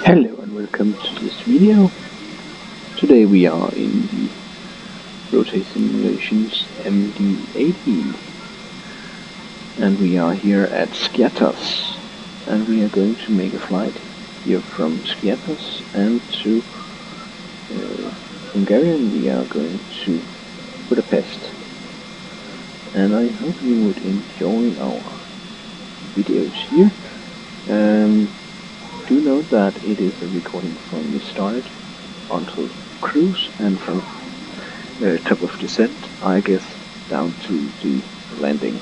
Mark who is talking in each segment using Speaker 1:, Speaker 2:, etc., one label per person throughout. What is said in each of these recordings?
Speaker 1: Hello and welcome to this video. Today we are in the Rotate Simulations MD-80 and we are here at Skiathos and we are going to make a flight here from Skiathos and to Hungarian. We are going to Budapest and I hope you would enjoy our videos here. Do note that it is a recording from the start until cruise and from top of descent, I guess, down to the landing.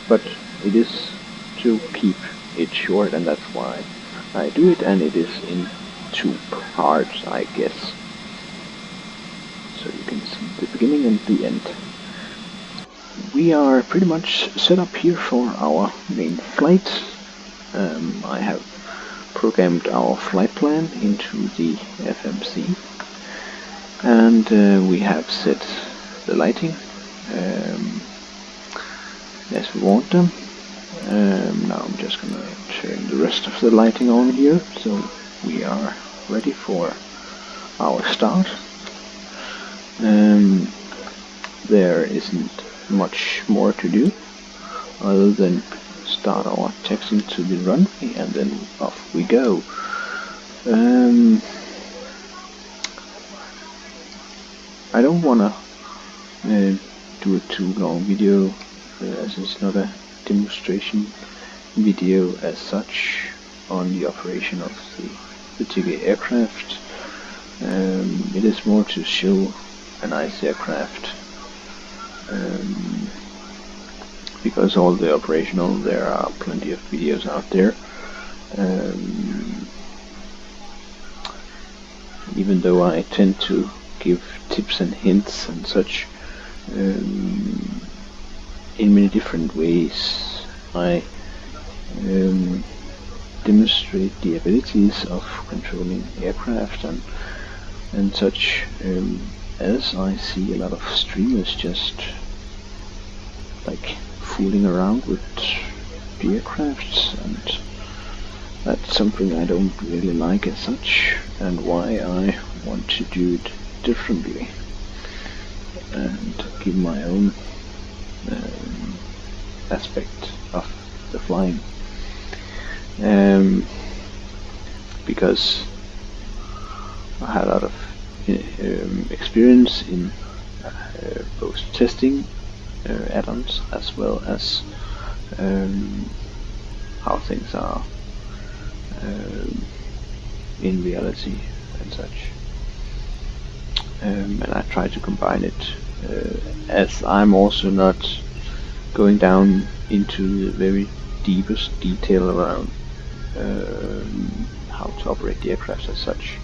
Speaker 1: But it is to keep it short, and that's why I do it, and it is in 2 parts, I guess. So you can see the beginning and the end. We are pretty much set up here for our main flight. I have programmed our flight plan into the FMC and we have set the lighting as we want them. Now I'm just gonna turn the rest of the lighting on here so we are ready for our start. There isn't much more to do other than start our taxi to the runway and then off we go. I don't wanna do a too long video as it's not a demonstration video as such on the operation of the particular aircraft. It is more to show a nice aircraft. Because all the operational, there are plenty of videos out there. Even though I tend to give tips and hints and such in many different ways, I demonstrate the abilities of controlling aircraft and such, as I see a lot of streamers just like fooling around with the aircrafts, and that's something I don't really like as such, and why I want to do it differently and give my own aspect of the flying, because I had a lot of experience in both testing add-ons as well as how things are in reality and such, and I try to combine it, as I'm also not going down into the very deepest detail around how to operate the aircraft as such,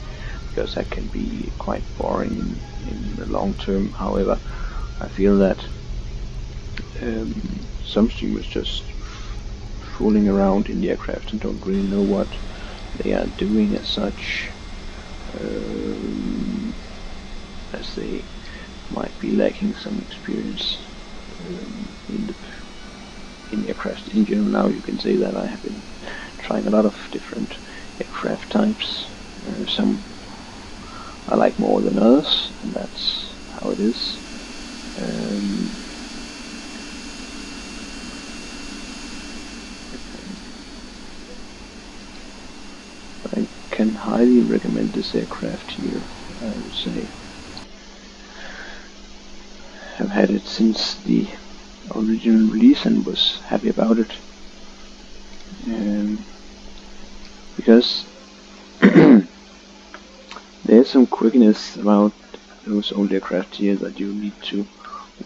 Speaker 1: because that can be quite boring in the long term. However, I feel that some streamers just fooling around in the aircraft and don't really know what they are doing as such, as they might be lacking some experience in aircraft in general. Now you can say that I have been trying a lot of different aircraft types. Some I like more than others, and that's how it is. I can highly recommend this aircraft here, I would say. I've had it since the original release and was happy about it, because there's some quirkiness about those old aircraft here that you need to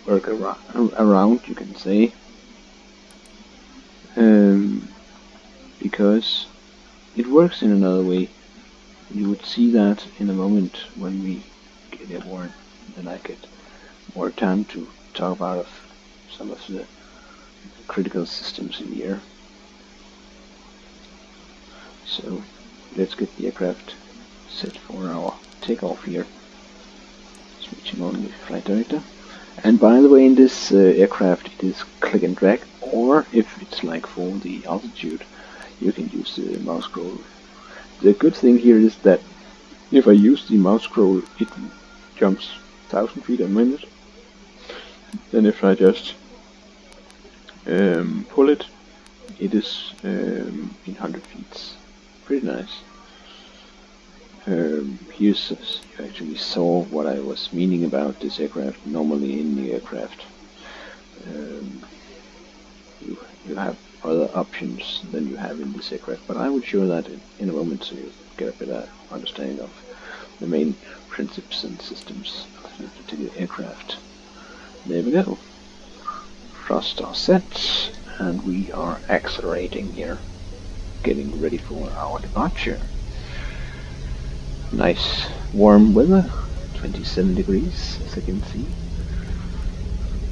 Speaker 1: work around, you can say, because it works in another way. You would see that in a moment when we get airborne, then I get more time to talk about some of the critical systems in the air. So let's get the aircraft set for our takeoff here. Switching on the flight director. And by the way, in this aircraft it is click and drag, or if it's like for the altitude, you can use the mouse scroll The good thing here is that if I use the mouse scroll, it jumps 1,000 feet a minute. Then if I just pull it, it is in 100 feet. Pretty nice. Here's, you actually saw what I was meaning about this aircraft. Normally in the aircraft, you have other options than you have in this aircraft, but I will show that in a moment so you get a better understanding of the main principles and systems of this particular aircraft. There we go. Thrust are set, and we are accelerating here, getting ready for our departure. Nice warm weather, 27 degrees as you can see.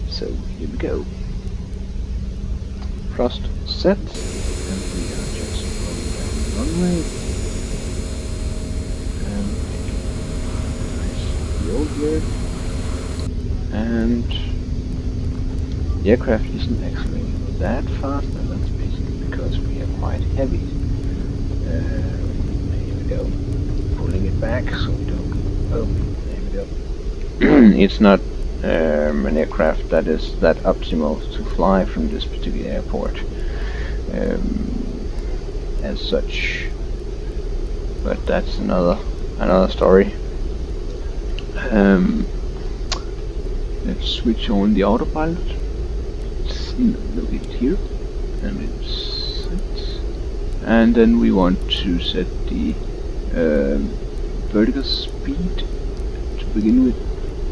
Speaker 1: So here we go. Thrust set, and we are just going down the runway. And nice roll here. And the aircraft isn't accelerating that fast, and that's basically because we are quite heavy. Here we go. Pulling it back so we don't. Oh, there we go. It's not an aircraft that is that optimal to fly from this particular airport as such, but that's another story. Let's switch on the autopilot. It's located here, and it's set. And then we want to set the vertical speed to begin with.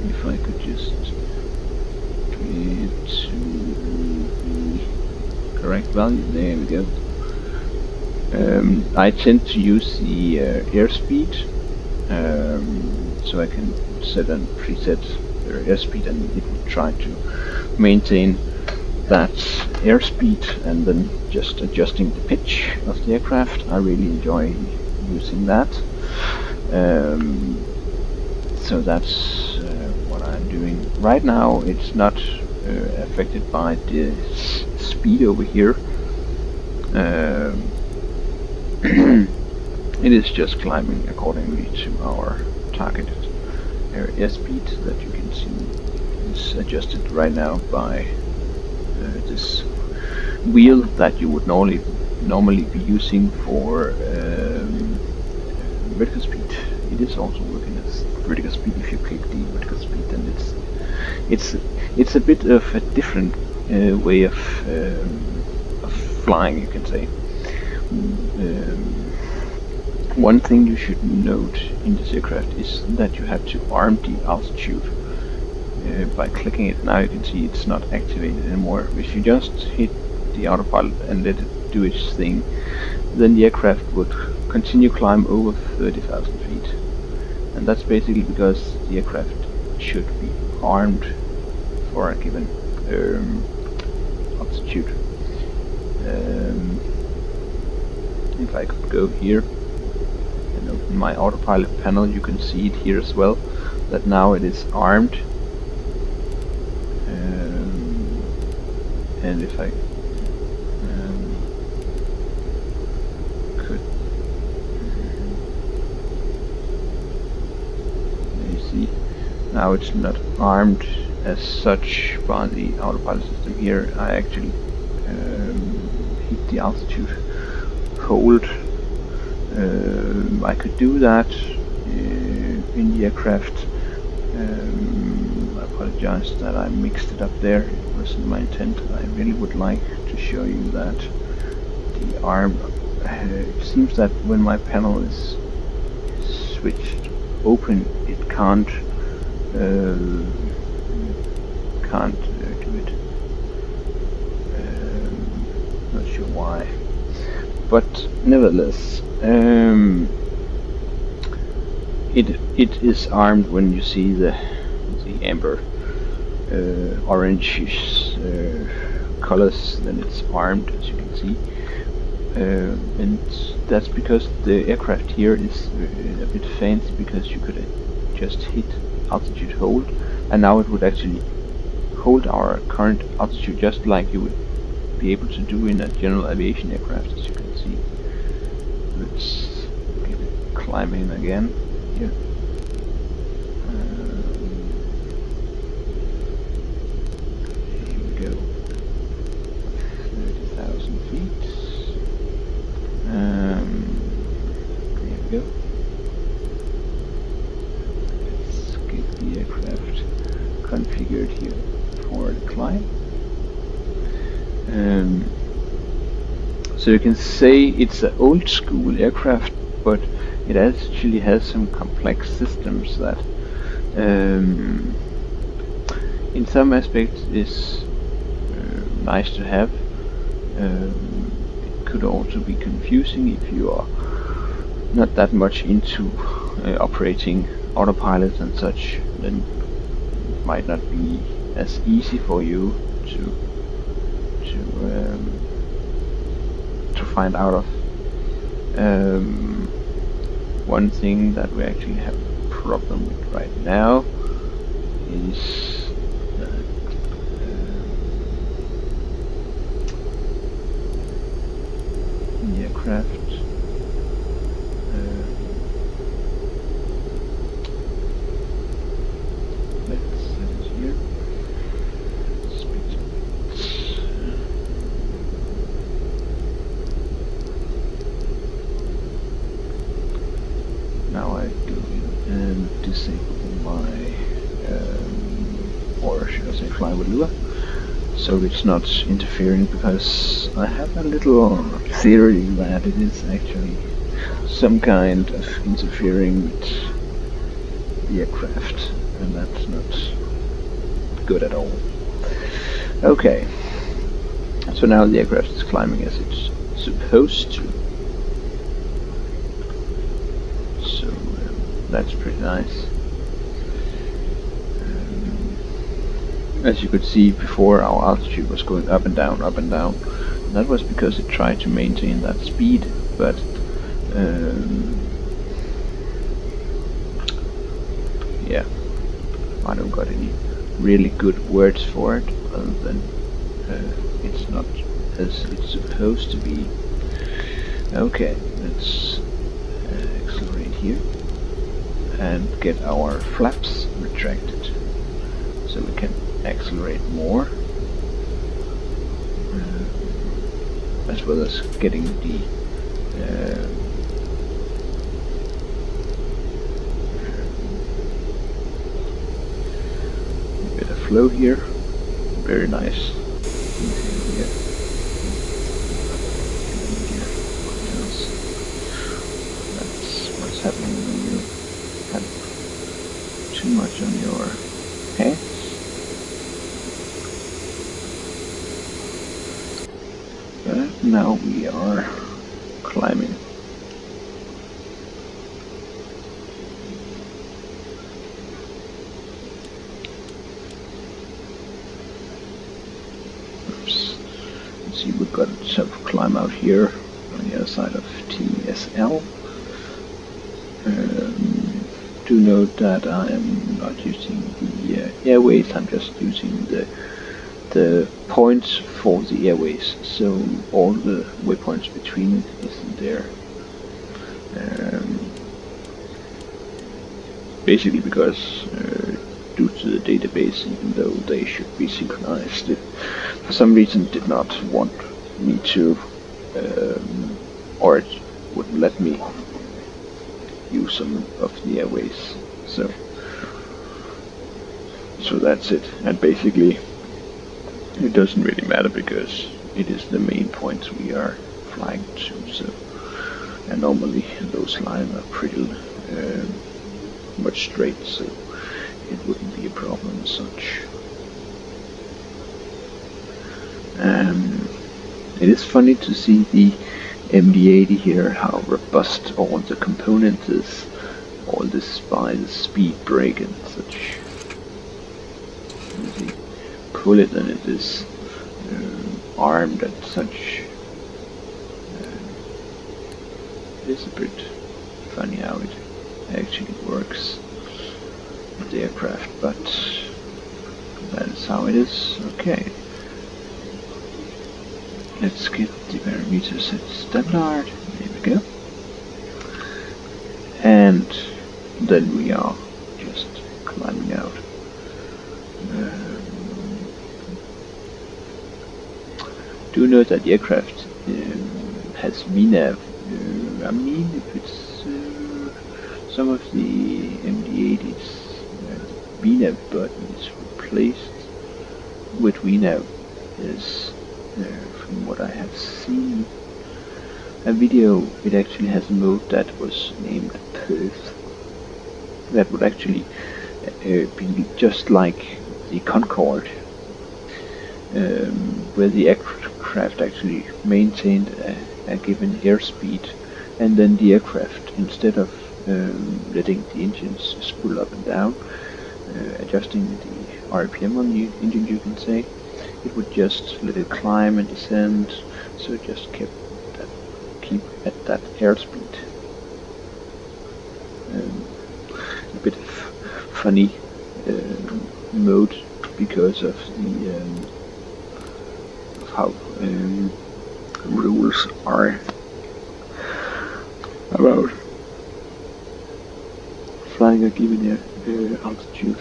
Speaker 1: If I could just get to the correct value, there we go. I tend to use the airspeed, so I can set and preset the airspeed, and it will try to maintain that airspeed, and then just adjusting the pitch of the aircraft. I really enjoy using that. So that's what I'm doing right now. It's not affected by the speed over here. It is just climbing accordingly to our targeted airspeed that you can see is adjusted right now by this wheel that you would normally be using for vertical speed. It is also working as vertical speed. If you click the vertical speed, then it's a bit of a different way of flying, you can say. One thing you should note in this aircraft is that you have to arm the altitude by clicking it. Now you can see it's not activated anymore. If you just hit the autopilot and let it do its thing, then the aircraft would continue climb over 30,000 feet. And that's basically because the aircraft should be armed for a given altitude. If I could go here and open my autopilot panel, you can see it here as well, that now it is armed. And if I could, you see, now it's not armed as such by the autopilot system here. I actually hit the altitude hold. I could do that in the aircraft. I apologize that I mixed it up there. It wasn't my intent. I really would like to show you that the arm. It seems that when my panel is switched open, it can't do it. Not sure why, but nevertheless, it is armed. When you see the amber orange colors, then it's armed, as you can see, and that's because the aircraft here is a bit fancy, because you could just hit altitude hold, and now it would actually hold our current altitude just like you would be able to do in a general aviation aircraft, as you can see. Let's climb in again here. Here we go. 30,000 feet. There we go. Let's get the aircraft configured here for the climb. So you can say it's an old school aircraft, but it actually has some complex systems that in some aspects is nice to have. It could also be confusing if you are not that much into operating autopilot and such, then it might not be as easy for you to find out of. One thing that we actually have a problem with right now is that the aircraft let's set it here. Now I go in and disable my, or should I say fly with Lua, so it's not interfering, because I have a little theory that it is actually some kind of interfering with the aircraft, and that's not good at all. Okay, so now the aircraft is climbing as it's supposed to. That's pretty nice. As you could see before, our altitude was going up and down, up and down. And that was because it tried to maintain that speed, but yeah, I don't got any really good words for it, other than it's not as it's supposed to be. Okay, let's accelerate here and get our flaps retracted so we can accelerate more, as well as getting the bit of flow here. Very nice. That's what's happening when you have too much on your pants. But now we are climbing. Oops. Let's see, we've got some climb out here on the other side of TSL. Do note that I am not using the airways, I'm just using the points for the airways, so all the waypoints between isn't there. Basically because due to the database, even though they should be synchronized, it for some reason did not want me to, or it wouldn't let me use some of the airways. So that's it. And basically it doesn't really matter because it is the main points we are flying to. So, and normally those lines are pretty much straight, so it wouldn't be a problem as such. It is funny to see the MD-80 here, how robust all the components is, all this by the speed brake and such. You see, pull it and it is armed and such. It is a bit funny how it actually works with the aircraft, but that is how it is. Okay. Let's get the parameters set standard. There we go. and then we are just climbing out. Do note that the aircraft has VNAV. I mean, if it's some of the MD-80s, VNAV button is replaced with VNAV is, from what I have seen, a video. It actually has a mode that was named Perth. That would actually be just like the Concorde, where the aircraft actually maintained a given airspeed, and then the aircraft, instead of letting the engines spool up and down, adjusting the RPM on the engine, you can say, it would just let it climb and descend, so it just keep at that airspeed. A bit of funny mode because of the of how rules are about flying a given altitude.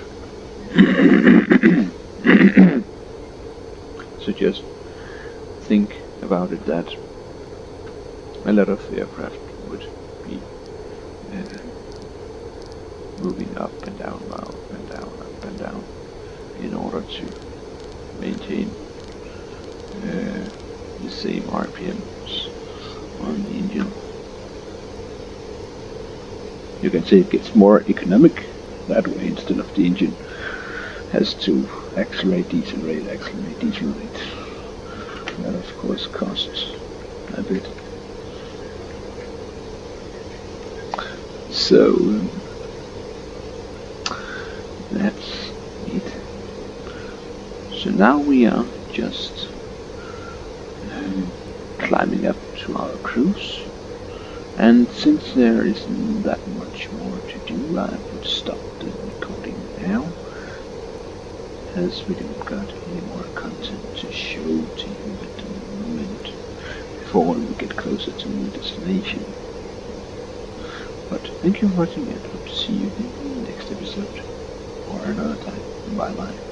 Speaker 1: So just think about it that a lot of aircraft would be moving up and down, up and down, up and down, in order to maintain the same RPMs on the engine. You can say it gets more economic that way, instead of the engine has to accelerate, decelerate, accelerate, decelerate. That of course costs a bit. So that's it. So now we are just climbing up to our cruise, and since there isn't that much more to do, I would stop the recording now, as we don't got any more content to show to you at the moment before we get closer to the destination. But thank you for watching, and hope to see you in the next episode or another time. Bye bye.